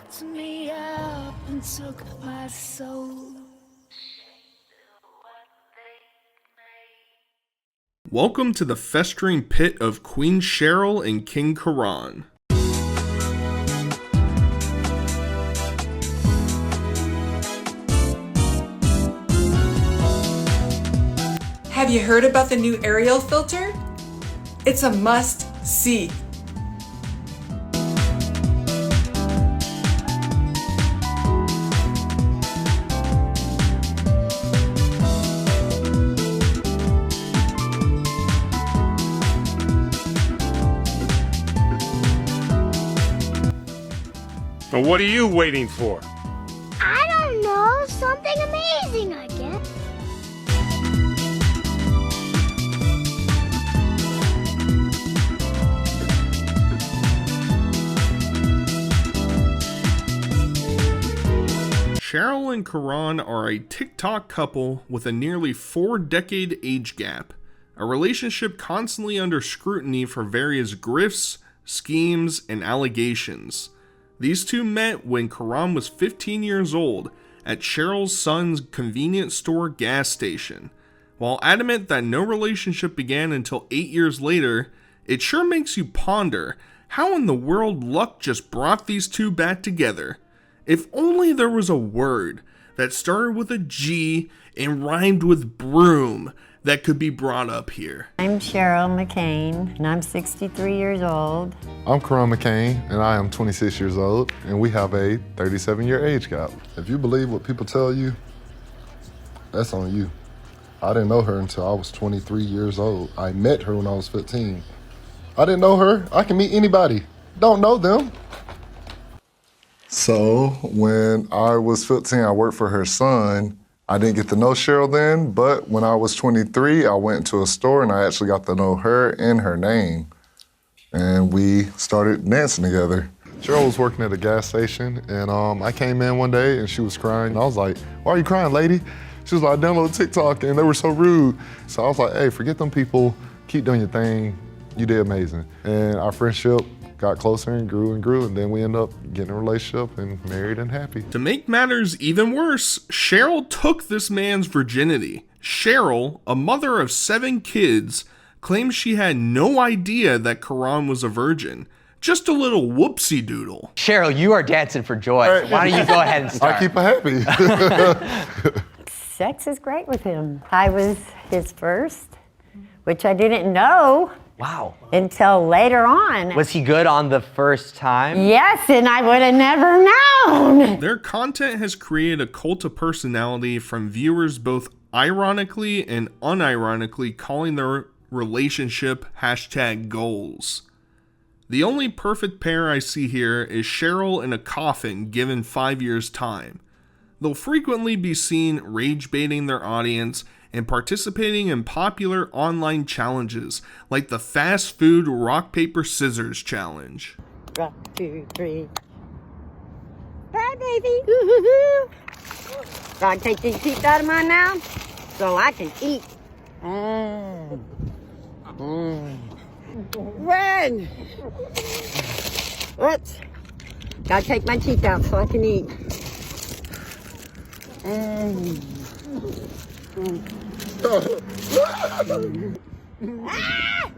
locked me up and took my soul. Welcome to the festering pit of Queen Cheryl and King Karan. Have you heard about the new Arial filter? It's a must-see. Well, what are you waiting for? I don't know, something amazing, I guess. Cheryl and Karan are a TikTok couple with a nearly 4-decade age gap, a relationship constantly under scrutiny for various grifts, schemes, and allegations. These two met when Karan was 15 years old at Cheryl's son's convenience store gas station. While adamant that no relationship began until 8 years later, it sure makes you ponder how in the world luck just brought these two back together. If only there was a word that started with a G and rhymed with broom that could be brought up here. I'm Cheryl McCain, and I'm 63 years old. I'm Karan McCain, and I am 26 years old, and we have a 37-year age gap. If you believe what people tell you, that's on you. I didn't know her until I was 23 years old. I met her when I was 15. I didn't know her. I can meet anybody. Don't know them. So when I was 15, I worked for her son. I didn't get to know Cheryl then, but when I was 23, I went into a store and I actually got to know her and her name. And we started dancing together. Cheryl was working at a gas station and I came in one day and she was crying. And I was like, "Why are you crying, lady?" She was like, "I downloaded TikTok and they were so rude." So I was like, "Hey, forget them people, keep doing your thing. You did amazing." And our friendship got closer and grew, and then we ended up getting a relationship and married and happy. To make matters even worse, Cheryl took this man's virginity. Cheryl, a mother of 7 kids, claims she had no idea that Karan was a virgin. Just a little whoopsie doodle. Cheryl, you are dancing for joy. Right. Why don't you go ahead and start? I keep her happy. Sex is great with him. I was his first, which I didn't know. Wow. Until later on. Was he good on the first time? Yes, and I would have never known. Their content has created a cult of personality from viewers both ironically and unironically calling their relationship #goals. The only perfect pair I see here is Cheryl in a coffin given 5 years' time. They'll frequently be seen rage baiting their audience and participating in popular online challenges like the fast food rock paper scissors challenge. 1, 2, 3. Hi, baby. So I take these teeth out of my mouth so I can eat. Run! What? Gotta take my teeth out so I can eat. Ah!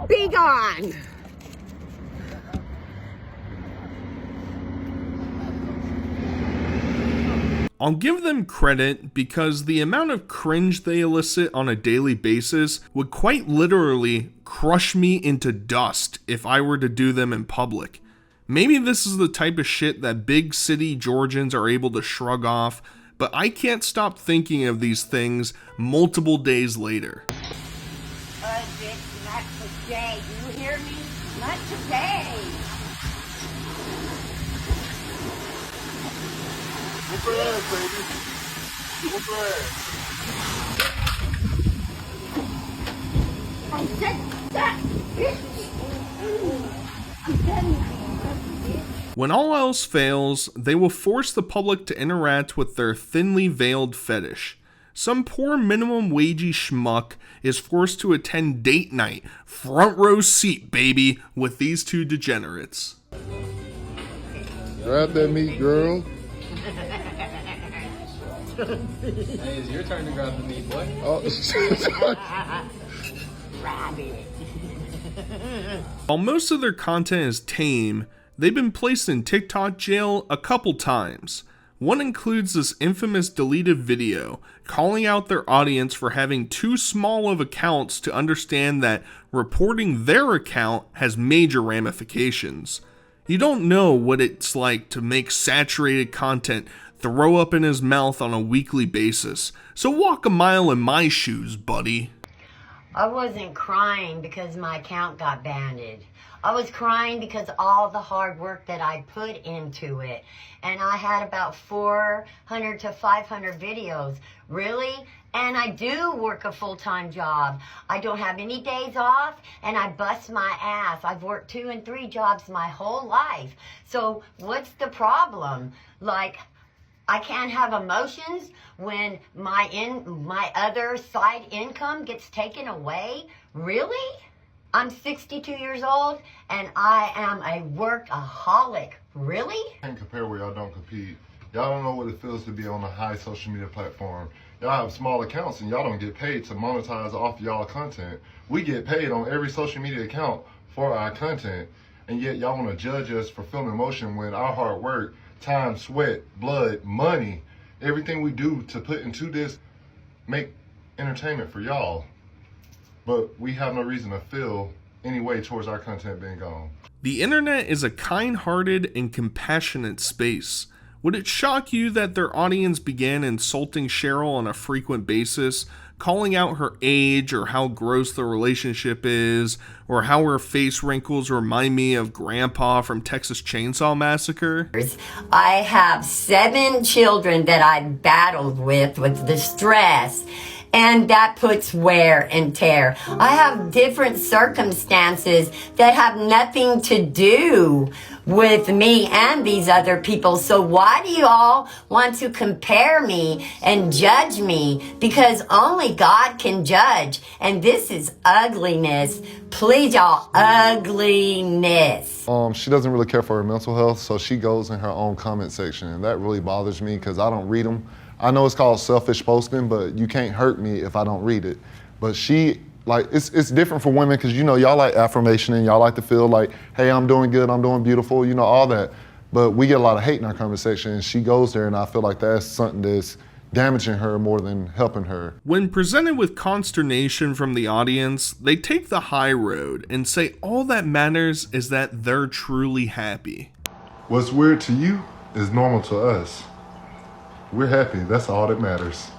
Be gone! I'll give them credit because the amount of cringe they elicit on a daily basis would quite literally crush me into dust if I were to do them in public. Maybe this is the type of shit that big city Georgians are able to shrug off, but I can't stop thinking of these things multiple days later. Not today. You hear me? Not today. Whoop her ass, baby. Whoop her ass. I said that, I'm telling you. When all else fails, they will force the public to interact with their thinly veiled fetish. Some poor minimum wagey schmuck is forced to attend date night, front row seat, baby, with these two degenerates. Grab that meat, girl. Hey, it's your turn to grab the meat, boy. Oh, While most of their content is tame, they've been placed in TikTok jail a couple times. One includes this infamous deleted video calling out their audience for having too small of accounts to understand that reporting their account has major ramifications. You don't know what it's like to make saturated content throw up in his mouth on a weekly basis, so walk a mile in my shoes, buddy. I wasn't crying because my account got banned. I was crying because all the hard work that I put into it. And I had about 400 to 500 videos. Really? And I do work a full-time job. I don't have any days off, and I bust my ass. I've worked 2 and 3 jobs my whole life. So what's the problem? Like, I can't have emotions when my other side income gets taken away? Really? I'm 62 years old and I am a workaholic. Really? Can't compare where y'all don't compete. Y'all don't know what it feels to be on a high social media platform. Y'all have small accounts and y'all don't get paid to monetize off y'all content. We get paid on every social media account for our content, and yet y'all want to judge us for filming motion when our hard work, time, sweat, blood, money, everything we do to put into this make entertainment for y'all. But we have no reason to feel any way towards our content being gone. The internet is a kind-hearted and compassionate space. Would it shock you that their audience began insulting Cheryl on a frequent basis, calling out her age or how gross the relationship is, or how her face wrinkles remind me of Grandpa from Texas Chainsaw Massacre? I have 7 children that I battled with the stress, and that puts wear and tear. I have different circumstances that have nothing to do with me and these other people. So why do you all want to compare me and judge me? Because only God can judge. And this is ugliness. Please, y'all, ugliness. She doesn't really care for her mental health, so she goes in her own comment section, and that really bothers me because I don't read them. I know it's called selfish posting, but you can't hurt me if I don't read it. But she, like, it's different for women because, you know, y'all like affirmation and y'all like to feel like, hey, I'm doing good, I'm doing beautiful, you know, all that. But we get a lot of hate in our comment section, and she goes there, and I feel like that's something that's damaging her more than helping her. When presented with consternation from the audience, they take the high road and say all that matters is that they're truly happy. What's weird to you is normal to us. We're happy, that's all that matters.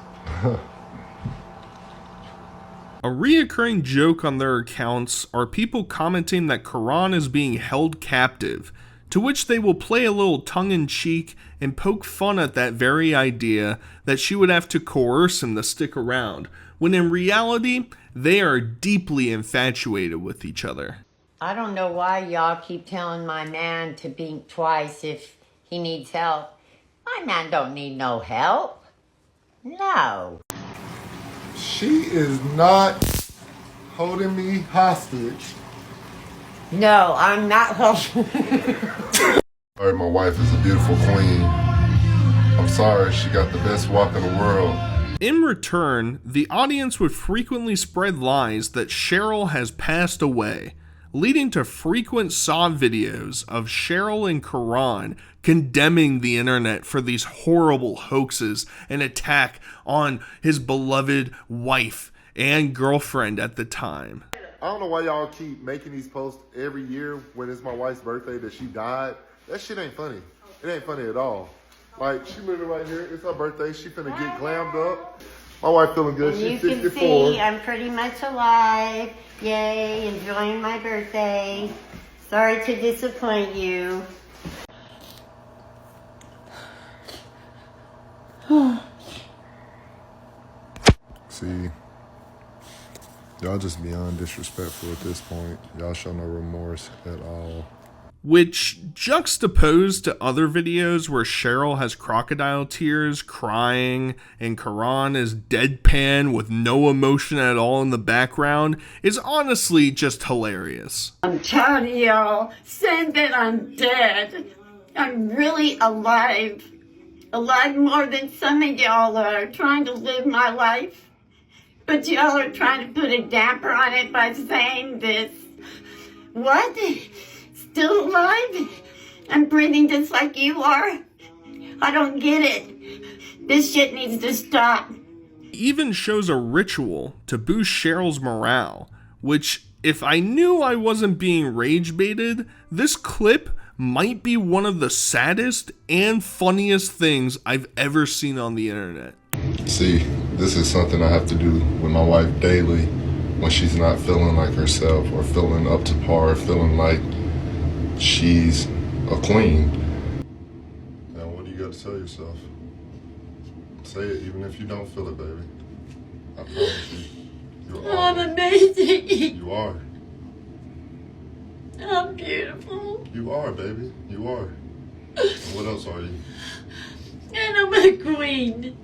A reoccurring joke on their accounts are people commenting that Karan is being held captive, to which they will play a little tongue-in-cheek and poke fun at that very idea that she would have to coerce him to stick around, when in reality, they are deeply infatuated with each other. I don't know why y'all keep telling my man to blink twice if he needs help. My man don't need no help. No. She is not holding me hostage. No, I'm not helping. Sorry, my wife is a beautiful queen. I'm sorry, she got the best walk in the world. In return, the audience would frequently spread lies that Cheryl has passed away, leading to frequent saw videos of Cheryl and Karan condemning the internet for these horrible hoaxes and attack on his beloved wife and girlfriend at the time. I don't know why y'all keep making these posts every year when it's my wife's birthday that she died. That shit ain't funny. It ain't funny at all. Like, she living right here. It's her birthday. She finna get glammed up. My wife feeling good. She's 64. You can see I'm pretty much alive. Yay, enjoying my birthday. Sorry to disappoint you. See, y'all just beyond disrespectful at this point. Y'all show no remorse at all. Which, juxtaposed to other videos where Cheryl has crocodile tears, crying, and Karan is deadpan with no emotion at all in the background, is honestly just hilarious. I'm tired of y'all saying that I'm dead. I'm really alive. Alive more than some of y'all are, trying to live my life. But y'all are trying to put a damper on it by saying this. What? Still alive? I'm breathing just like you are? I don't get it. This shit needs to stop. He even shows a ritual to boost Cheryl's morale, which, if I knew I wasn't being rage baited, this clip might be one of the saddest and funniest things I've ever seen on the internet. See, this is something I have to do with my wife daily when she's not feeling like herself or feeling up to par, feeling like she's a queen. Now, what do you got to tell yourself? Say it even if you don't feel it, baby. I promise you. I'm amazing. You are. I'm beautiful. You are, baby. You are. And what else are you? And I'm a queen.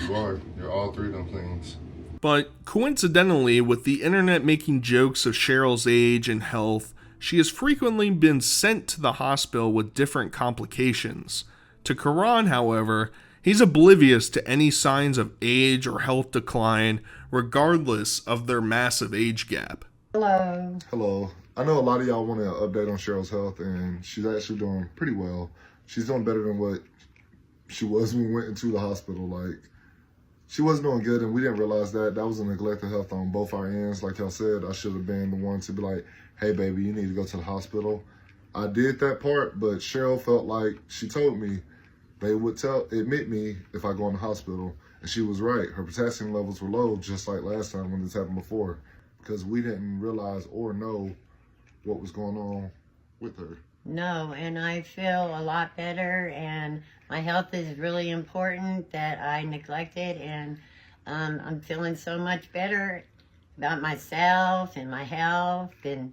You are. You're all three of them things. But coincidentally, with the internet making jokes of Cheryl's age and health, she has frequently been sent to the hospital with different complications. To Karan, however, he's oblivious to any signs of age or health decline, regardless of their massive age gap. Hello. Hello. I know a lot of y'all want an update on Cheryl's health, and she's actually doing pretty well. She's doing better than what she was when we went into the hospital. Like, she wasn't doing good, and we didn't realize that. That was a neglect of health on both our ends. Like y'all said, I should have been the one to be like, hey, baby, you need to go to the hospital. I did that part, but Cheryl felt like she told me they would admit me if I go in the hospital. And she was right. Her potassium levels were low, just like last time when this happened before, because we didn't realize or know what was going on with her. No, and I feel a lot better, and my health is really important that I neglected, and I'm feeling so much better about myself and my health, and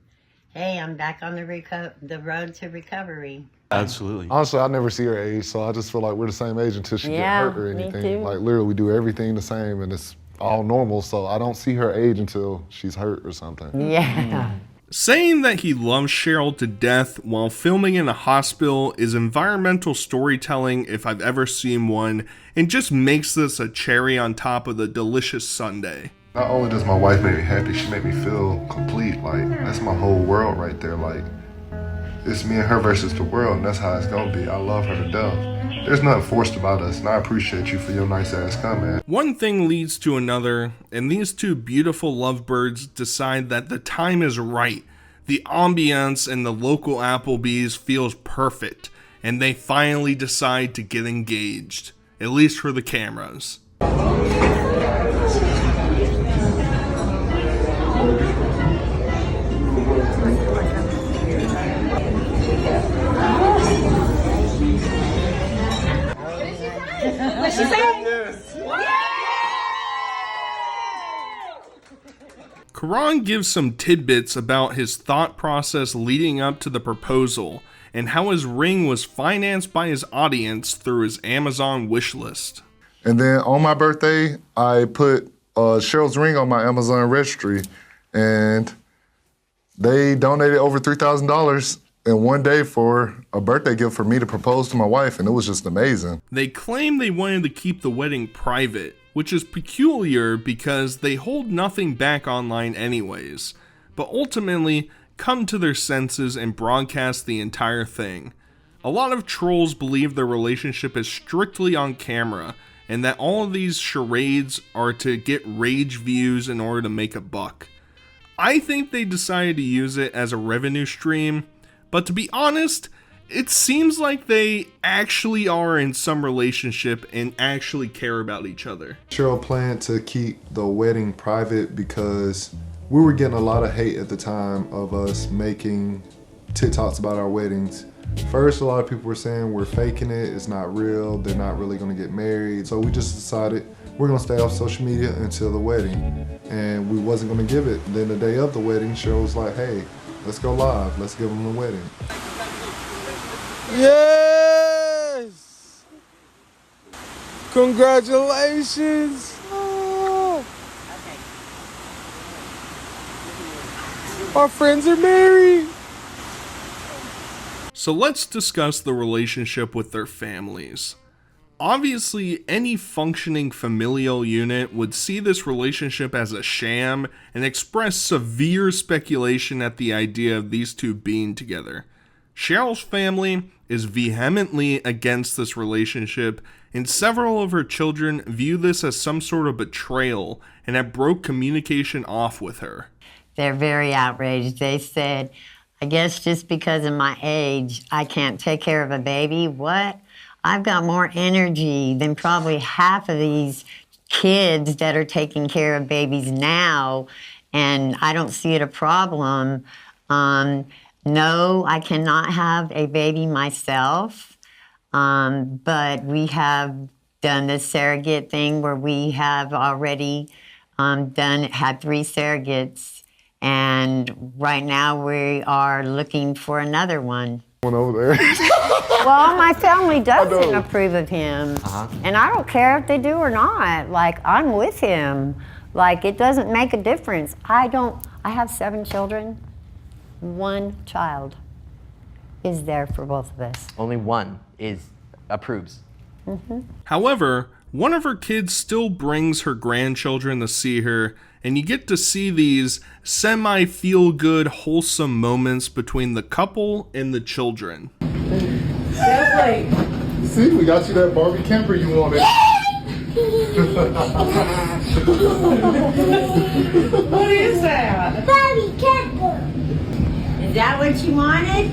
hey, I'm back on the road to recovery. Absolutely. Honestly, I never see her age, so I just feel like we're the same age until she get hurt or me anything. too. Like, literally, we do everything the same, and it's all normal, so I don't see her age until she's hurt or something. Yeah. Saying that he loves Cheryl to death while filming in a hospital is environmental storytelling if I've ever seen one, and just makes this a cherry on top of the delicious sundae. Not only does my wife make me happy, she make me feel complete. Like, that's my whole world right there. Like, it's me and her versus the world, and that's how it's gonna be. I love her to death. There's nothing forced about us, and I appreciate you for your nice ass comment. One thing leads to another, and these two beautiful lovebirds decide that the time is right. The ambience in the local Applebee's feels perfect, and they finally decide to get engaged, at least for the cameras. What'd she say? Karan gives some tidbits about his thought process leading up to the proposal, and how his ring was financed by his audience through his Amazon wishlist. And then on my birthday, I put Cheryl's ring on my Amazon registry, and they donated over $3,000 in one day for a birthday gift for me to propose to my wife, and it was just amazing. They claim they wanted to keep the wedding private, which is peculiar because they hold nothing back online anyways, but ultimately come to their senses and broadcast the entire thing. A lot of trolls believe their relationship is strictly on camera, and that all of these charades are to get rage views in order to make a buck. I think they decided to use it as a revenue stream, but to be honest, it seems like they actually are in some relationship and actually care about each other. Cheryl planned to keep the wedding private because we were getting a lot of hate at the time of us making TikToks about our weddings. First, a lot of people were saying we're faking it, it's not real, they're not really gonna get married. So we just decided we're gonna stay off social media until the wedding. And we wasn't gonna give it. Then the day of the wedding, Cheryl was like, hey, let's go live, let's give them the wedding. Yes! Congratulations! Oh. Our friends are married! So let's discuss the relationship with their families. Obviously, any functioning familial unit would see this relationship as a sham and express severe speculation at the idea of these two being together. Cheryl's family is vehemently against this relationship, and several of her children view this as some sort of betrayal and have broke communication off with her. They're very outraged. They said, I guess just because of my age, I can't take care of a baby. What? I've got more energy than probably half of these kids that are taking care of babies now, and I don't see it a problem. No, I cannot have a baby myself, but we have done this surrogate thing where we have already had 3 surrogates, and right now we are looking for another one. One over there. Well, my family doesn't approve of him, and I don't care if they do or not. Like, I'm with him. Like, it doesn't make a difference. I have 7 children. 1 child is there for both of us. Only one approves. However, one of her kids still brings her grandchildren to see her, and you get to see these semi-feel-good, wholesome moments between the couple and the children. See, we got you that Barbie camper you wanted. What is that? Bobby camper. Is that what you wanted?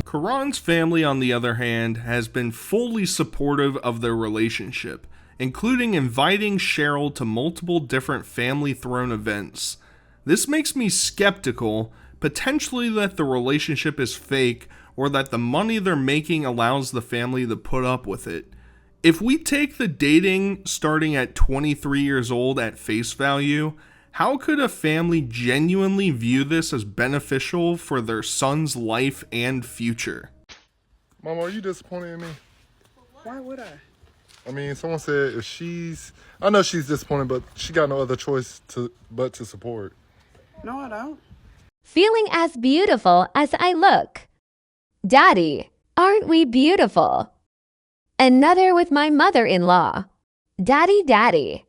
Karan's family, on the other hand, has been fully supportive of their relationship, including inviting Cheryl to multiple different family throne events. This makes me skeptical, potentially that the relationship is fake or that the money they're making allows the family to put up with it. If we take the dating starting at 23 years old at face value, how could a family genuinely view this as beneficial for their son's life and future? Mama, are you disappointed in me? Why would I? I mean, someone said I know she's disappointed, but she got no other choice but to support. No, I don't. Feeling as beautiful as I look. Daddy, aren't we beautiful? Another with my mother-in-law. Daddy.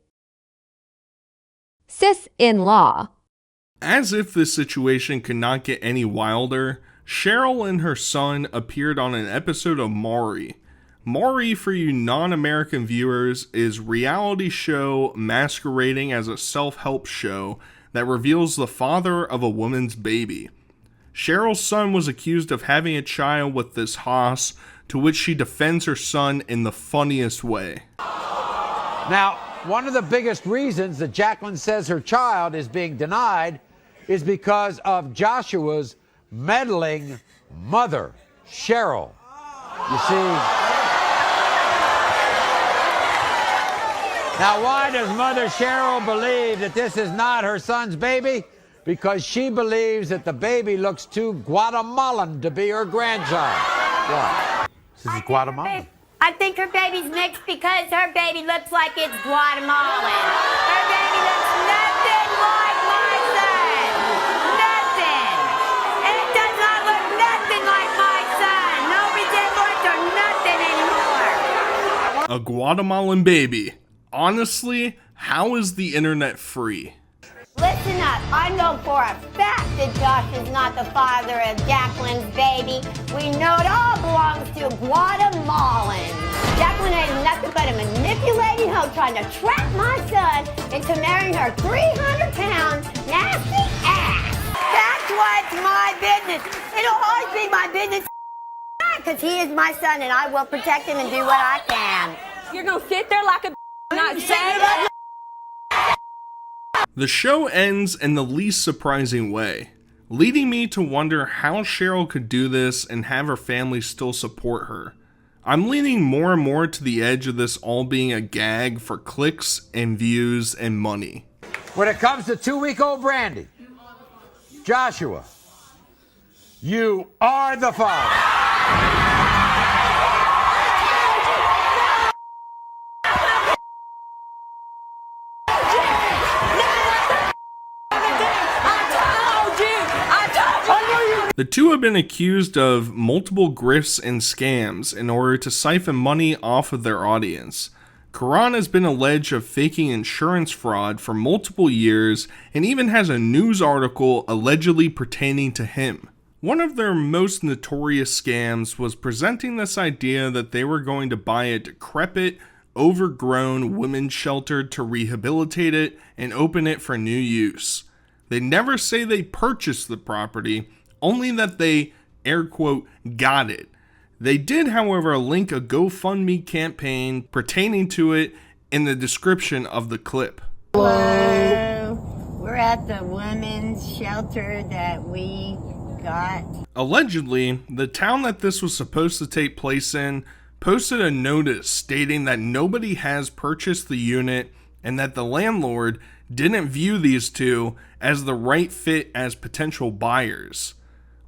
Sis-in-law. As if this situation could not get any wilder, Cheryl and her son appeared on an episode of Maury. Maury, for you non-American viewers, is reality show masquerading as a self-help show that reveals the father of a woman's baby. Cheryl's son was accused of having a child with this hoss, to which she defends her son in the funniest way. Now, one of the biggest reasons that Jacqueline says her child is being denied is because of Joshua's meddling mother, Cheryl. You see? Now, why does Mother Cheryl believe that this is not her son's baby? Because she believes that the baby looks too Guatemalan to be her grandchild. What? This is Guatemalan. I think her baby's mixed because her baby looks like it's Guatemalan. Her baby looks nothing like my son. Nothing. It does not look nothing like my son. No resemblance or nothing anymore. A Guatemalan baby. Honestly, how is the internet free? Listen up. I know for a fact that Josh is not the father of Jacqueline's baby. We know it all belongs to Guatemalan. Jacqueline is nothing but a manipulating hoe trying to trap my son into marrying her 300-pound nasty ass. That's what's my business. It'll always be my business because he is my son and I will protect him and do what I can. You're going to sit there like a not say that. The show ends in the least surprising way, leading me to wonder how Cheryl could do this and have her family still support her. I'm leaning more and more to the edge of this all being a gag for clicks and views and money. When it comes to 2-week-old Brandy, Joshua, you are the father. The two have been accused of multiple grifts and scams in order to siphon money off of their audience. Karan has been alleged of faking insurance fraud for multiple years and even has a news article allegedly pertaining to him. One of their most notorious scams was presenting this idea that they were going to buy a decrepit, overgrown women's shelter to rehabilitate it and open it for new use. They never say they purchased the property, only that they, air quote, got it. They did, however, link a GoFundMe campaign pertaining to it in the description of the clip. Hello, we're at the women's shelter that we got. Allegedly, the town that this was supposed to take place in posted a notice stating that nobody has purchased the unit and that the landlord didn't view these two as the right fit as potential buyers.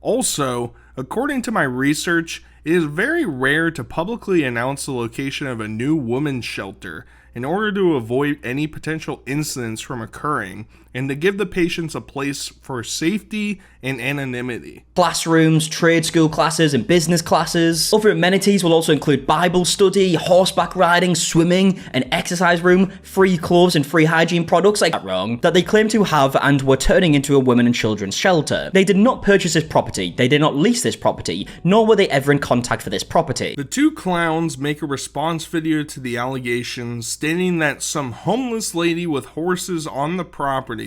Also, according to my research, it is very rare to publicly announce the location of a new women's shelter in order to avoid any potential incidents from occurring and to give the patients a place for safety and anonymity. Classrooms, trade school classes, and business classes. Other amenities will also include Bible study, horseback riding, swimming, an exercise room, free clothes and free hygiene products, like that wrong, that they claim to have and were turning into a women and children's shelter. They did not purchase this property, they did not lease this property, nor were they ever in contact for this property. The two clowns make a response video to the allegations stating that some homeless lady with horses on the property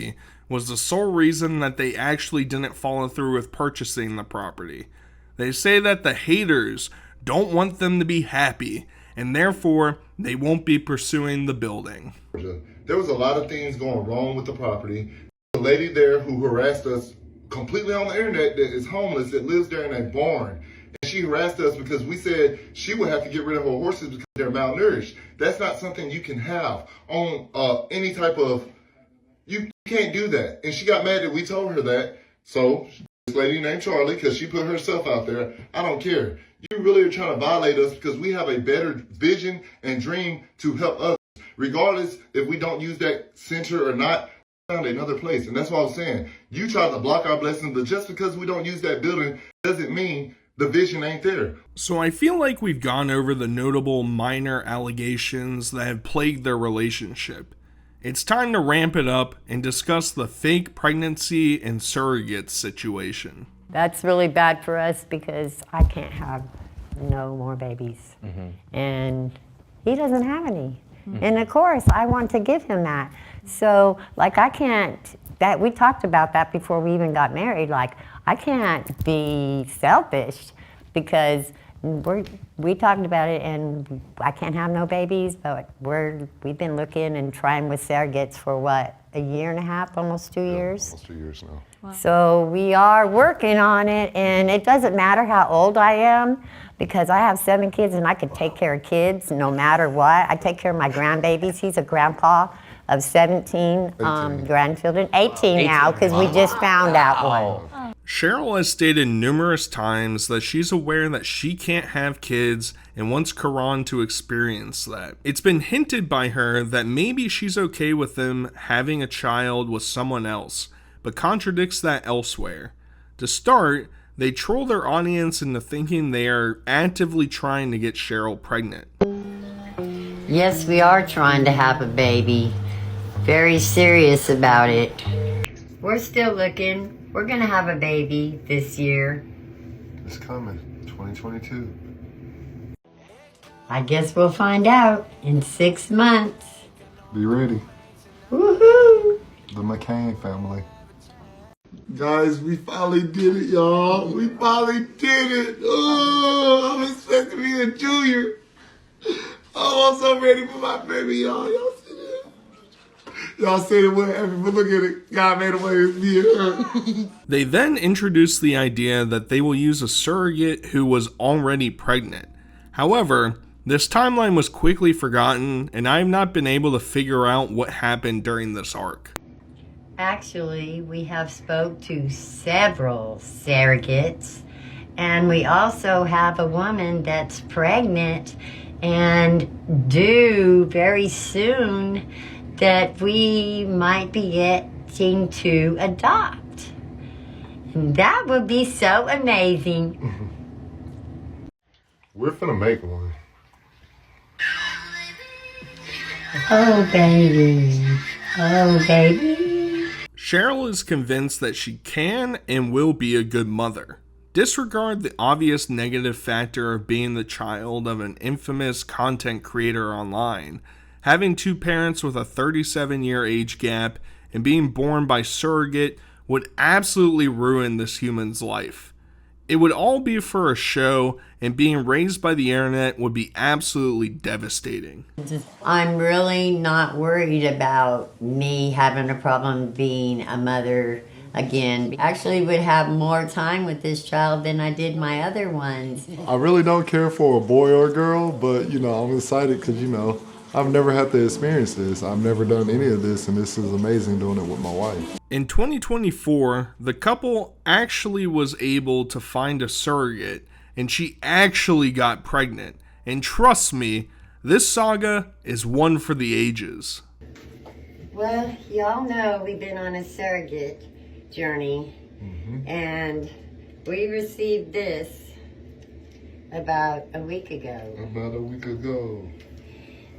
was the sole reason that they actually didn't follow through with purchasing the property. They say that the haters don't want them to be happy, and therefore they won't be pursuing the building. There was a lot of things going wrong with the property. The lady there who harassed us completely on the internet that is homeless, that lives there in a barn. And she harassed us because we said she would have to get rid of her horses because they're malnourished. That's not something you can have on any type of... You can't do that. And she got mad that we told her that. So, this lady named Charlie, because she put herself out there, I don't care. You really are trying to violate us because we have a better vision and dream to help us. Regardless if we don't use that center or not, we found another place. And that's what I was saying. You tried to block our blessings, but just because we don't use that building doesn't mean the vision ain't there. So I feel like we've gone over the notable minor allegations that have plagued their relationship. It's time to ramp it up and discuss the fake pregnancy and surrogate situation. That's really bad for us because I can't have no more babies. And he doesn't have any. And of course, I want to give him that. So, like, I can't, that we talked about that before we even got married, like, I can't be selfish because we talked about it and I can't have no babies, but we've been looking and trying with surrogates for what, a year and a half, almost 2 years? Almost 2 years now. Wow. So we are working on it, and it doesn't matter how old I am because I have 7 kids and I can take care of kids no matter what. I take care of my grandbabies. He's a grandpa of 17 grandchildren, 18 now because we just found out one. Cheryl has stated numerous times that she's aware that she can't have kids and wants Karan to experience that. It's been hinted by her that maybe she's okay with them having a child with someone else, but contradicts that elsewhere. To start, they troll their audience into thinking they are actively trying to get Cheryl pregnant. Yes, we are trying to have a baby. Very serious about it. We're still looking. We're gonna have a baby this year. It's coming, 2022. I guess we'll find out in 6 months. Be ready. Woohoo! The McCain family. Guys, we finally did it, y'all. We finally did it. Oh, I'm expecting to be a junior. Oh, I'm so ready for my baby, y'all. Y'all see it? Y'all see it wherever, but look at it. God made a way with me and her. They then introduced the idea that they will use a surrogate who was already pregnant. However, this timeline was quickly forgotten, and I have not been able to figure out what happened during this arc. Actually, we have spoke to several surrogates, and we also have a woman that's pregnant and due very soon that we might be getting to adopt. That would be so amazing. We're finna make one. Oh, baby. Oh, baby. Cheryl is convinced that she can and will be a good mother. Disregard the obvious negative factor of being the child of an infamous content creator online, having two parents with a 37-year age gap, and being born by surrogate would absolutely ruin this human's life. It would all be for a show, and being raised by the internet would be absolutely devastating. I'm really not worried about me having a problem being a mother again. Actually would have more time with this child than I did my other ones. I really don't care for a boy or a girl, but I'm excited because I've never had to experience this. I've never done any of this, and this is amazing doing it with my wife. In 2024, the couple actually was able to find a surrogate, and she actually got pregnant. And trust me, this saga is one for the ages. Well, y'all know we've been on a surrogate journey, and we received this about a week ago.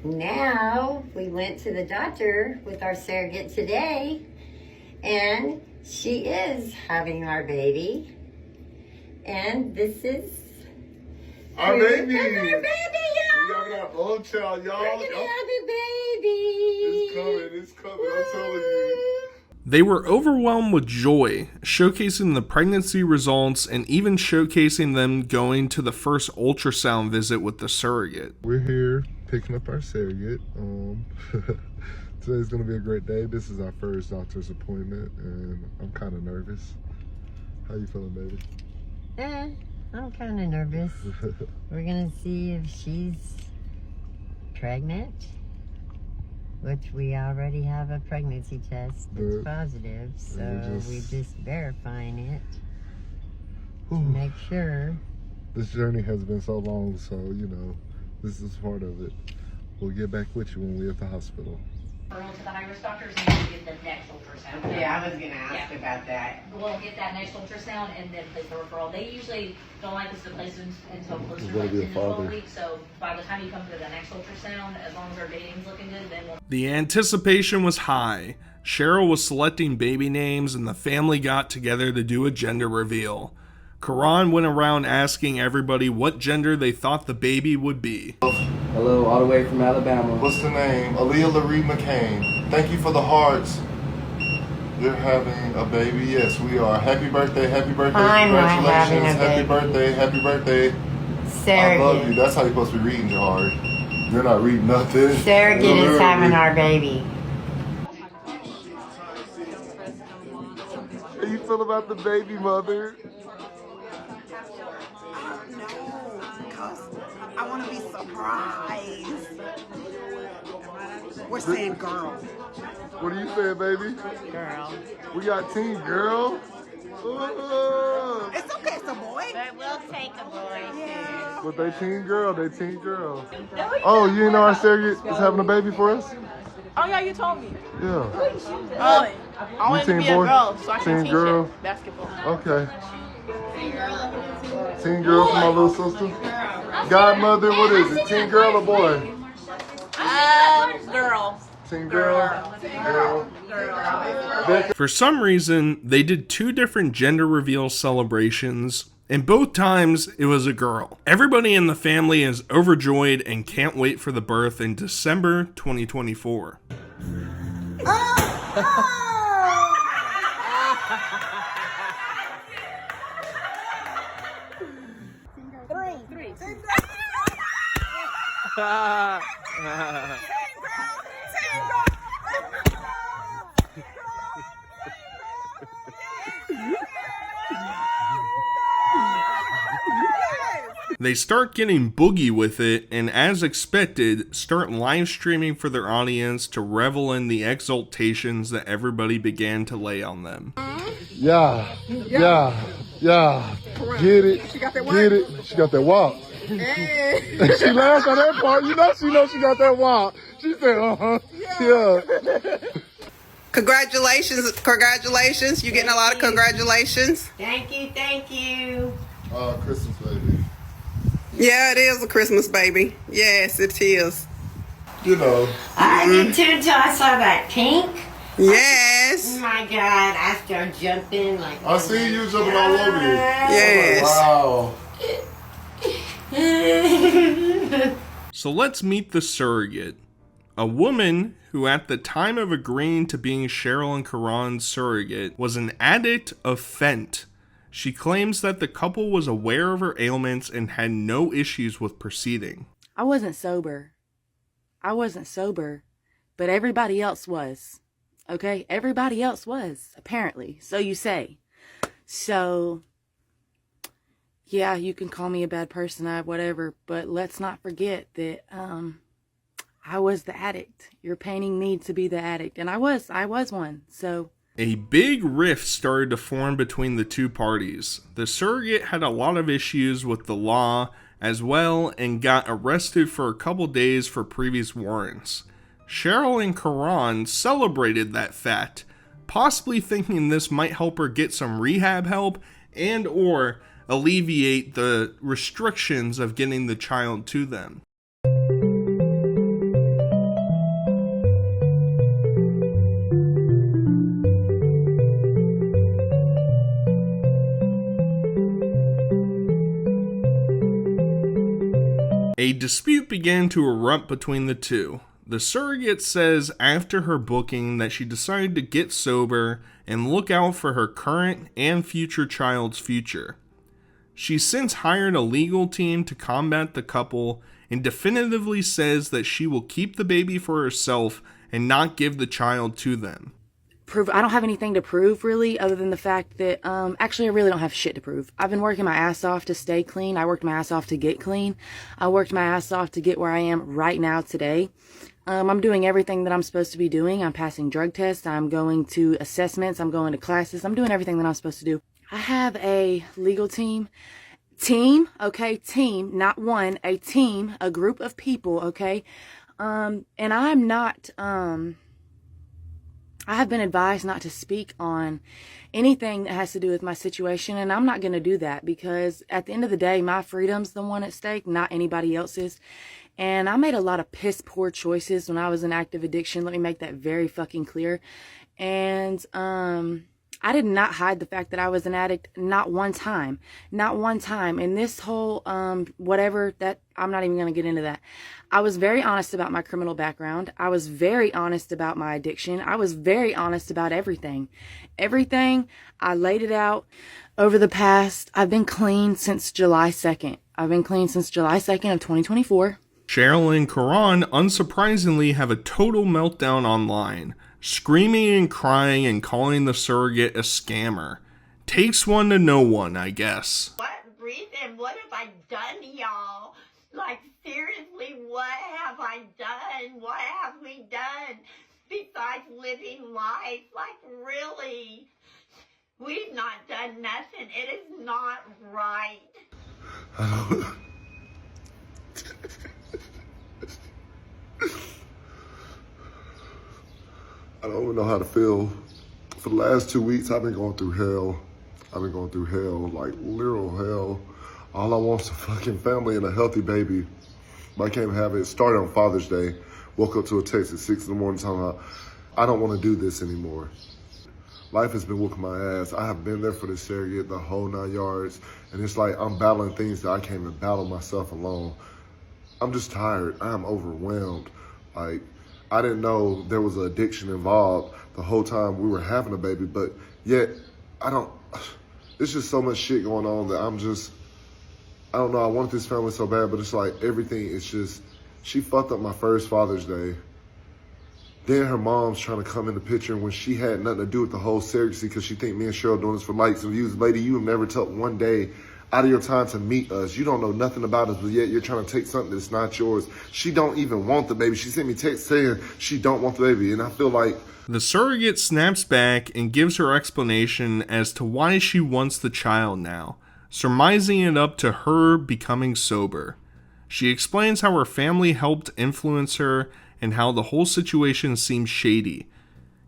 Now, we went to the doctor with our surrogate today, and she is having our baby. And this is our baby! Our baby, y'all! We having our own child, y'all! We're gonna have a baby! It's coming, I'm telling you. They were overwhelmed with joy, showcasing the pregnancy results and even showcasing them going to the first ultrasound visit with the surrogate. We're here picking up our surrogate. Today's gonna be a great day. This is our first doctor's appointment, and I'm kind of nervous. How you feeling, baby? I'm kind of nervous. We're gonna see if she's pregnant, which we already have a pregnancy test that's positive, so we're just verifying it to make sure. This journey has been so long, so this is part of it. We'll get back with you when we're at the hospital. Referral to the high-risk doctors and then get the next ultrasound. Yeah, I was going to ask about that. We'll get that next ultrasound and then place the referral. They usually don't like us to place it until closer to Wanna be a 10 to 12 father. weeks. So by the time you come to the next ultrasound, as long as our dating's looking good, then we'll... The anticipation was high. Cheryl was selecting baby names, and the family got together to do a gender reveal. Karan went around asking everybody what gender they thought the baby would be. Hello, all the way from Alabama. What's the name? Aaliyah Laree McCain. Thank you for the hearts. You're having a baby? Yes, we are. Happy birthday, I'm congratulations, not having a baby. Happy birthday. Surrogate. I love you. That's how you're supposed to be reading, Jahari. You're not reading nothing. Surrogate is having our baby. How you feel about the baby, mother? I want to be surprised. We're saying girl. What are you saying, baby? Girl. We got team girl. Ooh. It's okay, it's a boy. But we'll take a boy too. But they team girl. Oh, you know our surrogate is having a baby for us? Oh yeah, you told me. Yeah. I want You to be team a boy? girl, so I can Team teach girl? it basketball. Okay. Teen girl for my little sister. Godmother, what is it? Teen girl or boy? Girl. Teen girl. For some reason, they did two different gender reveal celebrations, and both times it was a girl. Everybody in the family is overjoyed and can't wait for the birth in December 2024. Three. They start getting boogie with it, and as expected, start live streaming for their audience to revel in the exaltations that everybody began to lay on them. Yeah. Get it. She got that walk. Hey. She laughed at that part. She knows she got that walk. She said, yeah. Congratulations, congratulations. You're getting a lot of congratulations. Thank you, thank you. Christmas baby. Yeah, it is a Christmas baby. Yes, it is. You know. I did too until I saw that pink. Yes. Oh my God, I started jumping like. I see you jumping all over you. Yes. Wow. So let's meet the surrogate. A woman who at the time of agreeing to being Cheryl and Karan's surrogate was an addict of fent. She claims that the couple was aware of her ailments and had no issues with proceeding. I wasn't sober, but everybody else was. Okay? Everybody else was, apparently. So you say. So, yeah, you can call me a bad person, whatever, but let's not forget that I was the addict. You're painting me to be the addict, and I was one. So a big rift started to form between the two parties. The surrogate had a lot of issues with the law as well and got arrested for a couple days for previous warrants. Cheryl and Karan celebrated that fact, possibly thinking this might help her get some rehab help and or alleviate the restrictions of getting the child to them. A dispute began to erupt between the two. The surrogate says after her booking that she decided to get sober and look out for her current and future child's future. She's since hired a legal team to combat the couple and definitively says that she will keep the baby for herself and not give the child to them. I don't have anything to prove really, other than the fact that actually I really don't have shit to prove. I've been working my ass off to stay clean. I worked my ass off to get clean. I worked my ass off to get where I am right now today. I'm doing everything that I'm supposed to be doing. I'm passing drug tests. I'm going to assessments. I'm going to classes. I'm doing everything that I'm supposed to do. I have a legal team, not one, a team, a group of people, okay? And I'm not, I have been advised not to speak on anything that has to do with my situation, and I'm not going to do that because at the end of the day, my freedom's the one at stake, not anybody else's. And I made a lot of piss poor choices when I was in active addiction. Let me make that very fucking clear. And I did not hide the fact that I was an addict, not one time. Not one time. And this whole whatever, that I'm not even going to get into that. I was very honest about my criminal background. I was very honest about my addiction. I was very honest about everything. Everything, I laid it out over the past, I've been clean since July 2nd. I've been clean since July 2nd of 2024. Cheryl and Karan, unsurprisingly, have a total meltdown online, screaming and crying and calling the surrogate a scammer. Takes one to know one, I guess. What reason? What have I done, y'all? Like, seriously, what have I done? What have we done besides living life? Like, really? We've not done nothing. It is not right. I don't even know how to feel. For the last 2 weeks, I've been going through hell. Like literal hell. All I want is a fucking family and a healthy baby. But I can't have it. It started on Father's Day. Woke up to a text at 6 in the morning telling me, I don't want to do this anymore. Life has been whooping my ass. I have been there for the surrogate, the whole 9 yards. And it's like I'm battling things that I can't even battle myself alone. I'm just tired. I am overwhelmed. Like, I didn't know there was an addiction involved the whole time we were having a baby, but yet, there's just so much shit going on that I don't know, I want this family so bad, but it's like everything is just, she fucked up my first Father's Day. Then her mom's trying to come in the picture when she had nothing to do with the whole surrogacy because she think me and Cheryl doing this for likes and views. Lady, you have never took one day out of your time to meet us. You don't know nothing about us, but yet you're trying to take something that's not yours. She don't even want the baby. She sent me text saying she don't want the baby, and I feel like... The surrogate snaps back and gives her explanation as to why she wants the child now, surmising it up to her becoming sober. She explains how her family helped influence her and how the whole situation seems shady.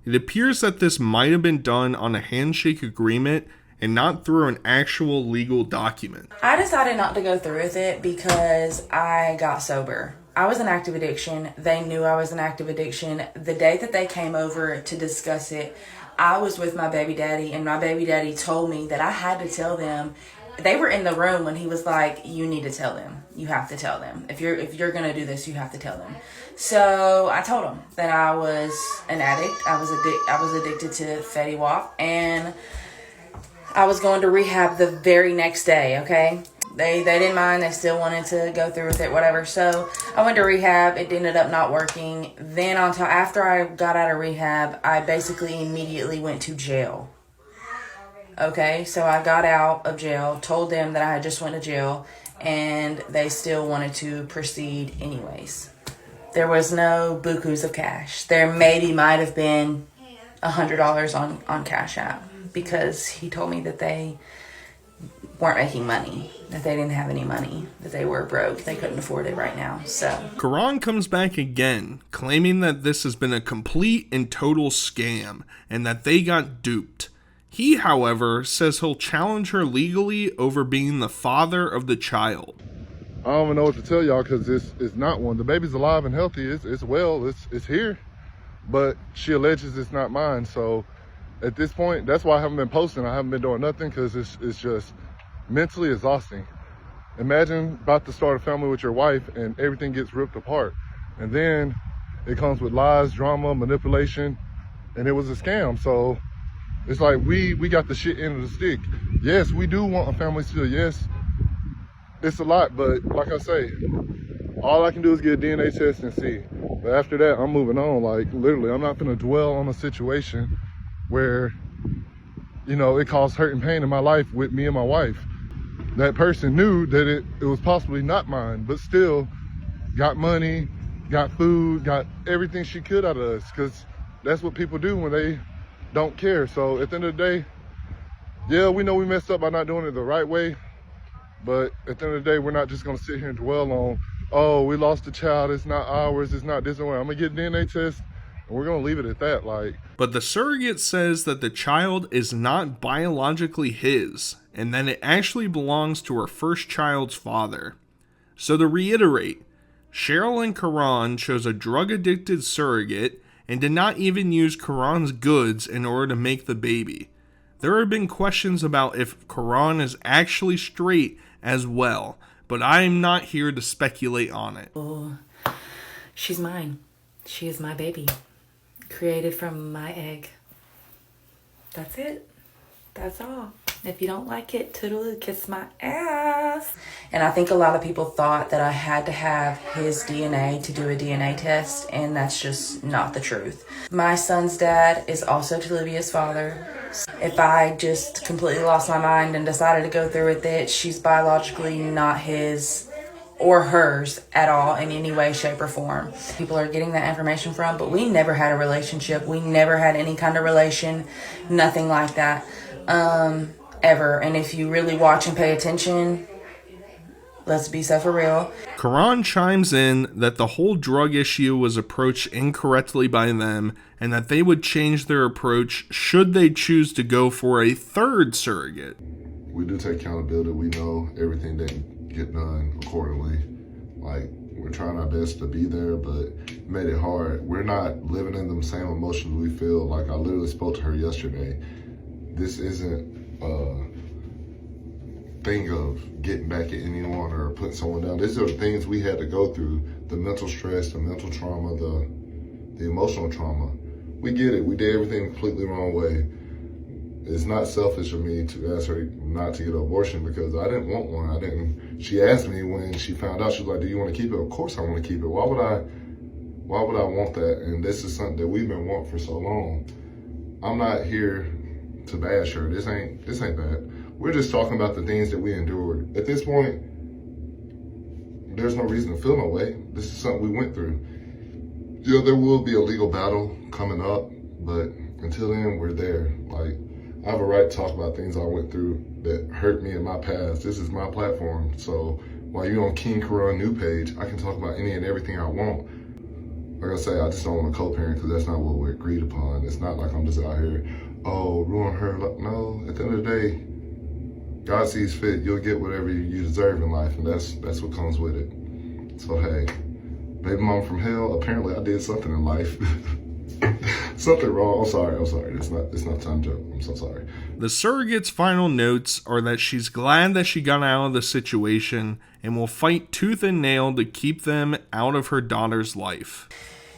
It appears that this might have been done on a handshake agreement and not through an actual legal document. I decided not to go through with it because I got sober. I was in active addiction. They knew I was in active addiction. The day that they came over to discuss it, I was with my baby daddy, and my baby daddy told me that I had to tell them. They were in the room when he was like, you need to tell them. You have to tell them. If you're going to do this, you have to tell them. So I told them that I was an addict. I was addicted to Fetty Wap, and I was going to rehab the very next day, okay? They didn't mind. They still wanted to go through with it, whatever. So I went to rehab. It ended up not working. Then after I got out of rehab, I basically immediately went to jail. Okay, so I got out of jail, told them that I had just went to jail, and they still wanted to proceed anyways. There was no bukus of cash. There might have been $100 on Cash App, because he told me that they weren't making money, that they didn't have any money, that they were broke, they couldn't afford it right now. So Karan comes back again, claiming that this has been a complete and total scam and that they got duped. He, however, says he'll challenge her legally over being the father of the child. I don't even know what to tell y'all, because it's not one. The baby's alive and healthy. It's well. It's here. But she alleges it's not mine. So at this point, that's why I haven't been posting. I haven't been doing nothing, because it's just mentally exhausting. Imagine about to start a family with your wife and everything gets ripped apart. And then it comes with lies, drama, manipulation, and it was a scam. So it's like we got the shit end of the stick. Yes, we do want a family still. Yes, it's a lot, but like I say, all I can do is get a DNA test and see. But after that, I'm moving on. Like, literally, I'm not gonna dwell on a situation where, you know, it caused hurt and pain in my life with me and my wife. That person knew that it was possibly not mine, but still got money, got food, got everything she could out of us, because that's what people do when they don't care. So at the end of the day, yeah, we know we messed up by not doing it the right way, but at the end of the day, we're not just gonna sit here and dwell on, oh, we lost the child, it's not ours, it's not this way. I'm gonna get a DNA test, and we're gonna leave it at that. But the surrogate says that the child is not biologically his, and that it actually belongs to her first child's father. So to reiterate, Cheryl and Karan chose a drug-addicted surrogate and did not even use Karan's goods in order to make the baby. There have been questions about if Karan is actually straight as well, but I am not here to speculate on it. Oh, she's mine. She is my baby, created from my egg. That's it. That's all. If you don't like it, toodaloo, kiss my ass. And I think a lot of people thought that I had to have his DNA to do a DNA test, and that's just not the truth. My son's dad is also Livia's father. If I just completely lost my mind and decided to go through with it, she's biologically not his or hers at all in any way, shape, or form. People are getting that information from, but we never had a relationship. We never had any kind of relation, nothing like that. Ever. And if you really watch and pay attention, let's be so for real. Karan chimes in that the whole drug issue was approached incorrectly by them, and that they would change their approach should they choose to go for a third surrogate. We do take accountability. We know everything didn't get done accordingly. Like, we're trying our best to be there, but it made it hard. We're not living in them same emotions we feel. Like, I literally spoke to her yesterday. This isn't a thing of getting back at anyone or putting someone down. These are the things we had to go through. The mental stress, the mental trauma, the emotional trauma. We get it. We did everything the completely wrong way. It's not selfish of me to ask her not to get an abortion, because I didn't want one. She asked me when she found out, she was like, do you want to keep it? Of course I want to keep it. Why would I want that? And this is something that we've been wanting for so long. I'm not here to bash her. This ain't bad. We're just talking about the things that we endured. At this point, there's no reason to feel no way. This is something we went through. Yeah, there will be a legal battle coming up, but until then, we're there. Like, I have a right to talk about things I went through that hurt me in my past. This is my platform. So while you're on King Karan new page, I can talk about any and everything I want. like I say, I just don't want to co-parent because that's not what we're agreed upon. It's not like I'm just out here, oh, ruin her. No, at the end of the day, God sees fit. You'll get whatever you deserve in life, and that's what comes with it. So hey, baby mama from hell. Apparently, I did something in life. Something wrong. I'm sorry. It's not time to joke. I'm so sorry. The surrogate's final notes are that she's glad that she got out of the situation and will fight tooth and nail to keep them out of her daughter's life.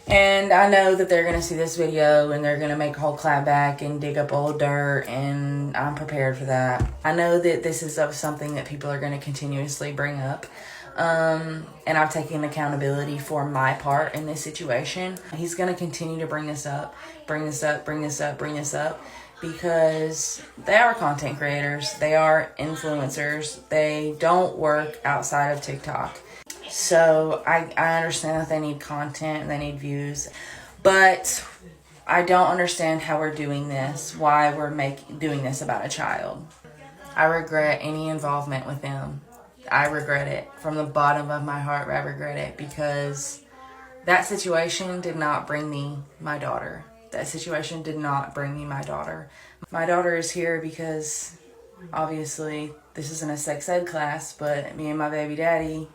And I know that they're going to see this video and they're going to make a whole clapback and dig up old dirt, and I'm prepared for that. I know that this is something that people are going to continuously bring up. And I've taken accountability for my part in this situation. He's going to continue to bring this up, because they are content creators. They are influencers. They don't work outside of TikTok. So I understand that they need content and they need views, but I don't understand how we're doing this, why we're doing this about a child. I regret any involvement with them. I regret it. From the bottom of my heart, I regret it, because that situation did not bring me my daughter. That situation did not bring me my daughter. My daughter is here because, obviously, this isn't a sex ed class, but me and my baby daddy,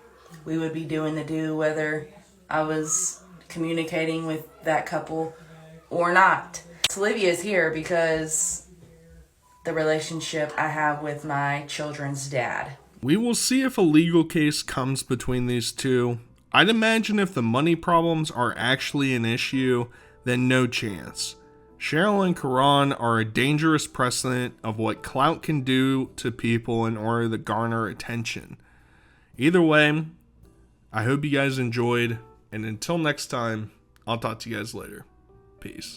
we would be doing the do whether I was communicating with that couple or not. Olivia is here because the relationship I have with my children's dad. We will see if a legal case comes between these two. I'd imagine if the money problems are actually an issue, then no chance. Cheryl and Karan are a dangerous precedent of what clout can do to people in order to garner attention. Either way, I hope you guys enjoyed, and until next time, I'll talk to you guys later. Peace.